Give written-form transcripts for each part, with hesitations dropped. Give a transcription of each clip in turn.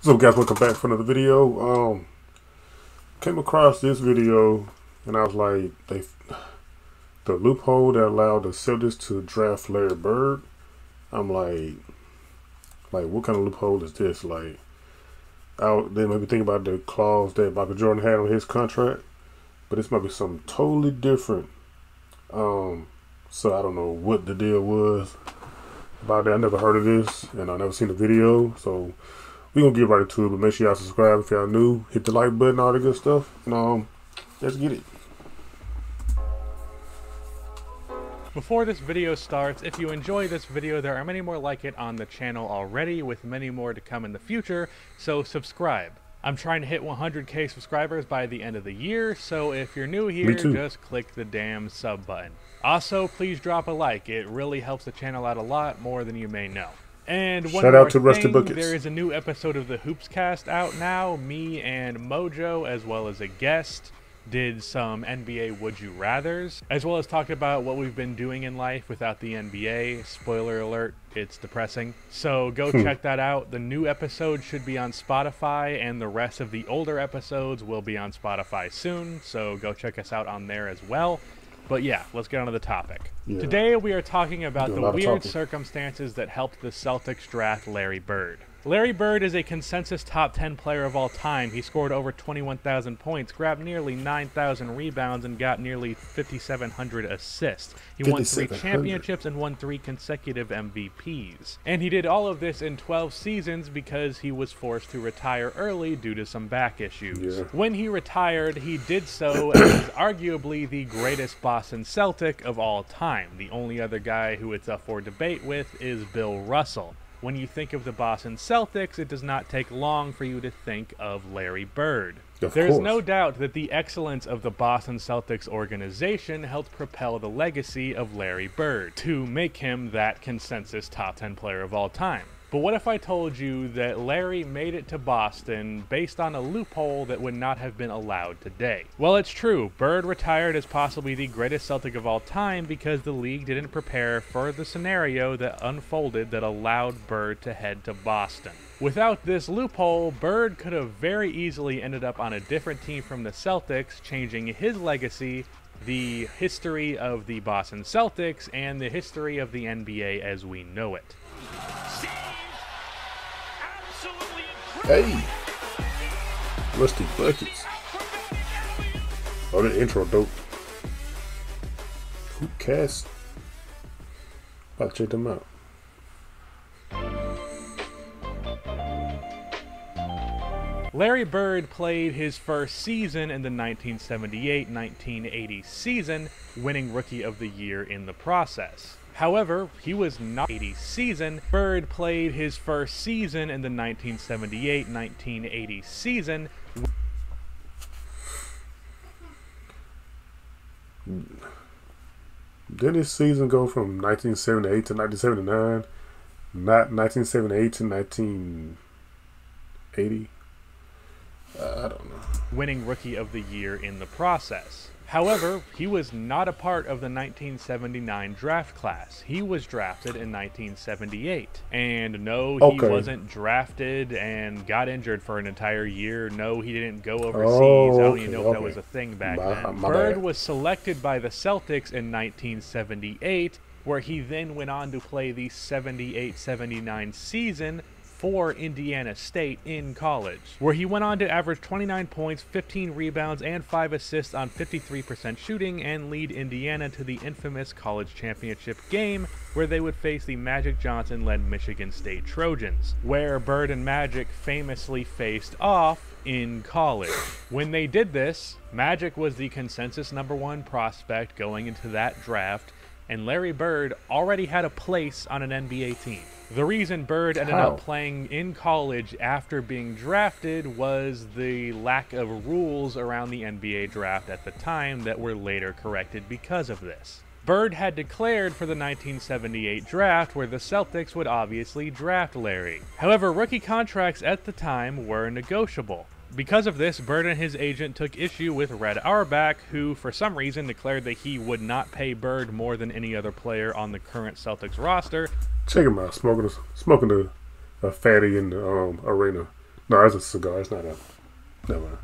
What's up, guys? Welcome back for another video. Came across this video and I was like, the loophole that allowed the Celtics to draft Larry Bird. I'm like what kind of loophole is this? Like, they might be thinking about the clause that Michael Jordan had on his contract, but this might be something totally different. So I don't know what the deal was about that. I never heard of this, and I never seen the video. So we're gonna get right into it, but make sure y'all subscribe if y'all new, hit the like button, all the good stuff, and let's get it. Before this video starts, if you enjoy this video, there are many more like it on the channel already, with many more to come in the future, so subscribe. I'm trying to hit 100k subscribers by the end of the year, so if you're new here, just click the damn sub button. Also, please drop a like. It really helps the channel out a lot, more than you may know. And one Shout more out to Rusty thing, Buckets. there is a new episode of the Hoopscast out now. Me and Mojo, as well as a guest, did some NBA Would You Rathers, as well as talked about what we've been doing in life without the NBA. Spoiler alert, it's depressing. So go check that out. The new episode should be on Spotify, and the rest of the older episodes will be on Spotify soon, so go check us out on there as well. But yeah, let's get on to the topic. Yeah. Today we are talking about the weird circumstances that helped the Celtics draft Larry Bird. Larry Bird is a consensus top 10 player of all time. He scored over 21,000 points, grabbed nearly 9,000 rebounds, and got nearly 5,700 assists. He won 3 championships and won 3 consecutive MVPs. And he did all of this in 12 seasons because he was forced to retire early due to some back issues. Yeah. When he retired, he did so as arguably the greatest Boston Celtic of all time. The only other guy who it's up for debate with is Bill Russell. When you think of the Boston Celtics, it does not take long for you to think of Larry Bird. There's no doubt that the excellence of the Boston Celtics organization helped propel the legacy of Larry Bird to make him that consensus top 10 player of all time. But what if I told you that Larry made it to Boston based on a loophole that would not have been allowed today? Well, it's true. Bird retired as possibly the greatest Celtic of all time because the league didn't prepare for the scenario that unfolded that allowed Bird to head to Boston. Without this loophole, Bird could have very easily ended up on a different team from the Celtics, changing his legacy, the history of the Boston Celtics, and the history of the NBA as we know it. Hey, Rusty Buckets. Oh, the intro dope. Hoopcast. I'll check them out. Larry Bird played his first season in the 1978-1980 season, winning Rookie of the Year in the process. However, he was not 80 season. Bird played his first season in the 1978-1980 season. Did his season go from 1978 to 1979? Not 1978 to 1980? I don't know. Winning Rookie of the Year in the process. However, he was not a part of the 1979 draft class. He was drafted in 1978. And no, he wasn't drafted and got injured for an entire year. No, he didn't go overseas. I don't even know if that was a thing back then. Bird was selected by the Celtics in 1978, where he then went on to play the 78-79 season for Indiana State in college, where he went on to average 29 points, 15 rebounds, and 5 assists on 53% shooting and lead Indiana to the infamous college championship game where they would face the Magic Johnson-led Michigan State Trojans, where Bird and Magic famously faced off in college. When they did this, Magic was the consensus #1 prospect going into that draft, and Larry Bird already had a place on an NBA team. The reason Bird ended up playing in college after being drafted was the lack of rules around the NBA draft at the time that were later corrected because of this. Bird had declared for the 1978 draft, where the Celtics would obviously draft Larry. However, rookie contracts at the time were negotiable. Because of this, Bird and his agent took issue with Red Auerbach, who for some reason declared that he would not pay Bird more than any other player on the current Celtics roster. Check him out, smoking a fatty in the arena. No, it's a cigar. It's not a. Never mind.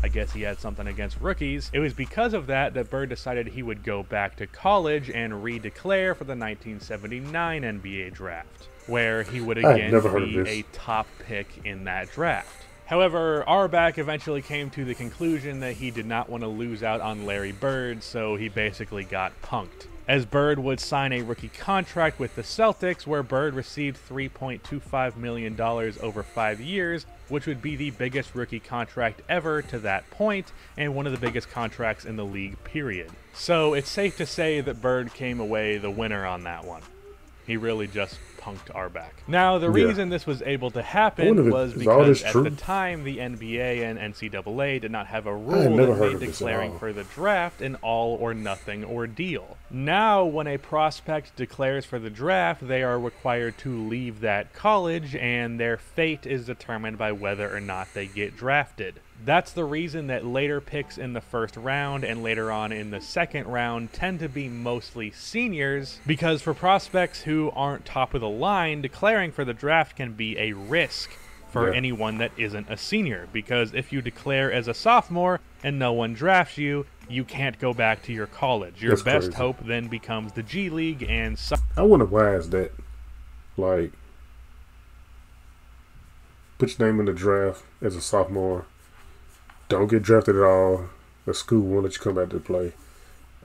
I guess he had something against rookies. It was because of that that Bird decided he would go back to college and redeclare for the 1979 NBA draft, where he would again be a top pick in that draft. However, Auerbach eventually came to the conclusion that he did not want to lose out on Larry Bird, so he basically got punked, as Bird would sign a rookie contract with the Celtics, where Bird received $3.25 million over 5 years, which would be the biggest rookie contract ever to that point, and one of the biggest contracts in the league, period. So it's safe to say that Bird came away the winner on that one. He really just punked Auerbach. Now, the reason this was able to happen was because at the time, the NBA and NCAA did not have a rule that made declaring for the draft an all-or-nothing ordeal. Now, when a prospect declares for the draft, they are required to leave that college, and their fate is determined by whether or not they get drafted. That's the reason that later picks in the first round and later on in the second round tend to be mostly seniors, because for prospects who aren't top of the line, declaring for the draft can be a risk for anyone that isn't a senior, because if you declare as a sophomore and no one drafts you, you can't go back to your college. Your best hope then becomes the G League, and I wonder why is that. Like, put your name in the draft as a sophomore, don't get drafted at all, the school won't let you come back to play.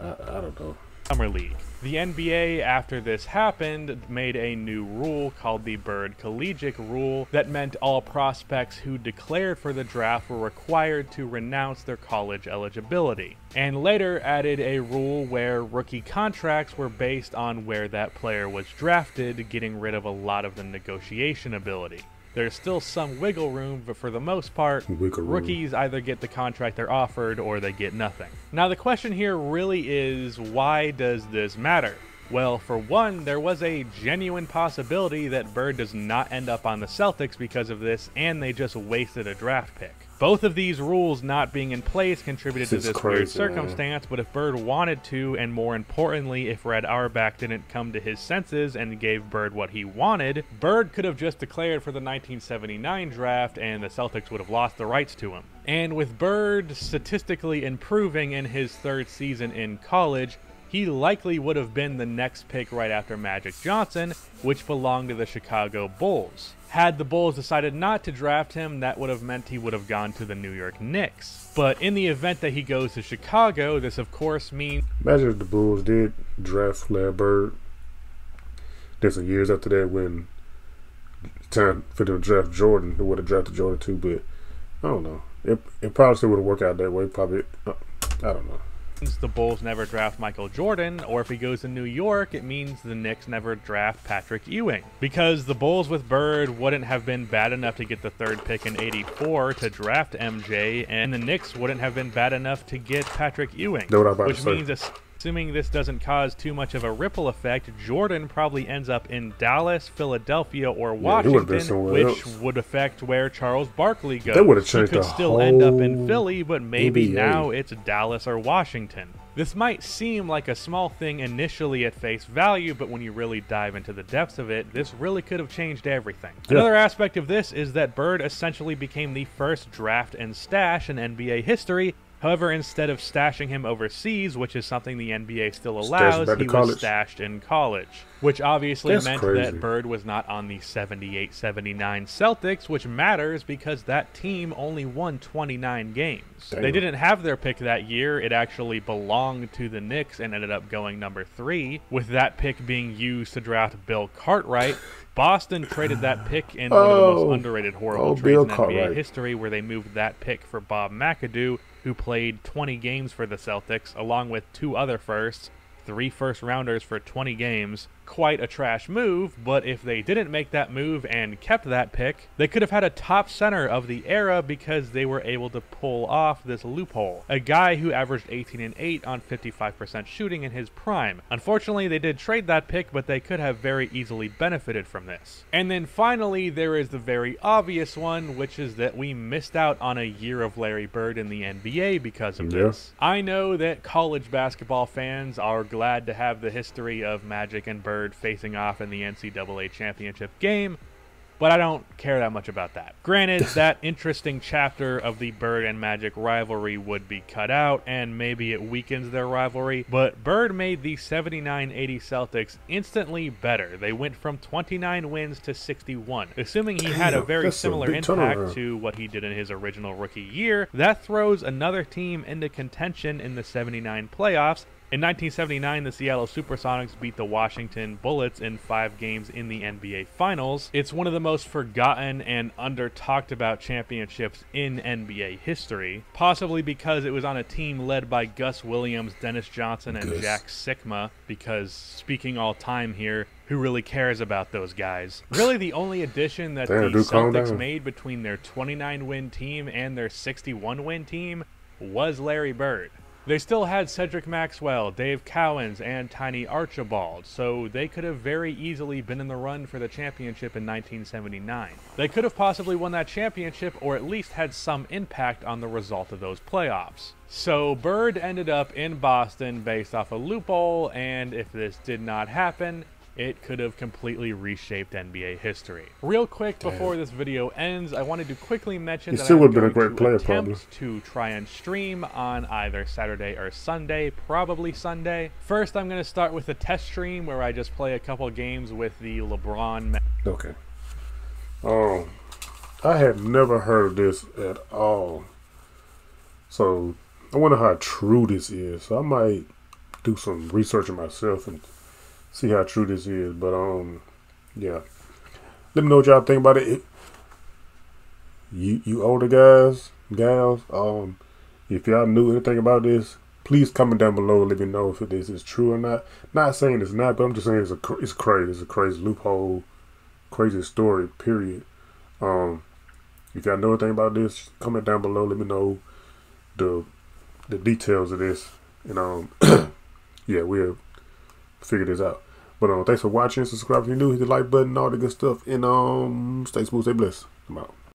I don't know. Summer League. The NBA, after this happened, made a new rule called the Bird Collegiate Rule that meant all prospects who declared for the draft were required to renounce their college eligibility, and later added a rule where rookie contracts were based on where that player was drafted, getting rid of a lot of the negotiation ability. There's still some wiggle room, but for the most part, rookies either get the contract they're offered or they get nothing. Now, the question here really is, why does this matter? Well, for one, there was a genuine possibility that Bird does not end up on the Celtics because of this, and they just wasted a draft pick. Both of these rules not being in place contributed to this weird circumstance, but if Bird wanted to, and more importantly, if Red Auerbach didn't come to his senses and gave Bird what he wanted, Bird could have just declared for the 1979 draft and the Celtics would have lost the rights to him. And with Bird statistically improving in his third season in college, he likely would have been the next pick right after Magic Johnson, which belonged to the Chicago Bulls. Had the Bulls decided not to draft him, that would have meant he would have gone to the New York Knicks. But in the event that he goes to Chicago, this of course means... Imagine if the Bulls did draft Larry Bird. There's some years after that when time for them to draft Jordan, who would have drafted Jordan too, but I don't know. It probably still would have worked out that way. Probably, I don't know. The Bulls never draft Michael Jordan, or if he goes to New York, it means the Knicks never draft Patrick Ewing. Because the Bulls with Bird wouldn't have been bad enough to get the third pick in '84 to draft MJ, and the Knicks wouldn't have been bad enough to get Patrick Ewing. Which means, assuming this doesn't cause too much of a ripple effect, Jordan probably ends up in Dallas, Philadelphia, or Washington, which would affect where Charles Barkley goes. He could still end up in Philly, but maybe now it's Dallas or Washington. This might seem like a small thing initially at face value, but when you really dive into the depths of it, this really could have changed everything. Another aspect of this is that Bird essentially became the first draft and stash in NBA history. However, instead of stashing him overseas, which is something the NBA still allows, he was stashed in college. Which obviously meant that Bird was not on the 78-79 Celtics, which matters because that team only won 29 games. They didn't have their pick that year. It actually belonged to the Knicks and ended up going number 3, with that pick being used to draft Bill Cartwright. Boston traded that pick in one of the most underrated horrible trades in NBA history, where they moved that pick for Bob McAdoo, who played 20 games for the Celtics, along with 2 other firsts, 3 first-rounders for 20 games. Quite a trash move, but if they didn't make that move and kept that pick, they could have had a top center of the era because they were able to pull off this loophole. A guy who averaged 18 and 8 on 55% shooting in his prime. Unfortunately, they did trade that pick, but they could have very easily benefited from this. And then finally, there is the very obvious one, which is that we missed out on a year of Larry Bird in the NBA because of this. I know that college basketball fans are glad to have the history of Magic and Bird facing off in the NCAA championship game, but I don't care that much about that. Granted, that interesting chapter of the Bird and Magic rivalry would be cut out, and maybe it weakens their rivalry, but Bird made the 79-80 Celtics instantly better. They went from 29 wins to 61. Assuming he had a very similar impact to what he did in his original rookie year, that throws another team into contention in the 79 playoffs. In 1979, the Seattle Supersonics beat the Washington Bullets in 5 games in the NBA Finals. It's one of the most forgotten and under-talked about championships in NBA history, possibly because it was on a team led by Gus Williams, Dennis Johnson, and Jack Sikma, because, speaking all time here, who really cares about those guys? Really, the only addition that the Celtics made between their 29-win team and their 61-win team was Larry Bird. They still had Cedric Maxwell, Dave Cowens, and Tiny Archibald, so they could have very easily been in the run for the championship in 1979. They could have possibly won that championship, or at least had some impact on the result of those playoffs. So Bird ended up in Boston based off a loophole, and if this did not happen, it could have completely reshaped NBA history. Real quick before this video ends, I wanted to quickly mention that I'm going to attempt to try and stream on either Saturday or Sunday, probably Sunday. First, I'm going to start with a test stream where I just play a couple games with the LeBron. Okay. I had never heard of this at all. So I wonder how true this is. So I might do some research myself and see how true this is, but yeah. Let me know what y'all think about it. You older guys, gals, if y'all knew anything about this, please comment down below and let me know if this is true or not. Not saying it's not, but I'm just saying it's crazy. It's a crazy loophole, crazy story. Period. If y'all know anything about this, comment down below. Let me know the details of this, and yeah, we'll figure this out. But thanks for watching. Subscribe if you're new. Hit the like button, all the good stuff. And stay smooth, stay blessed. I'm out.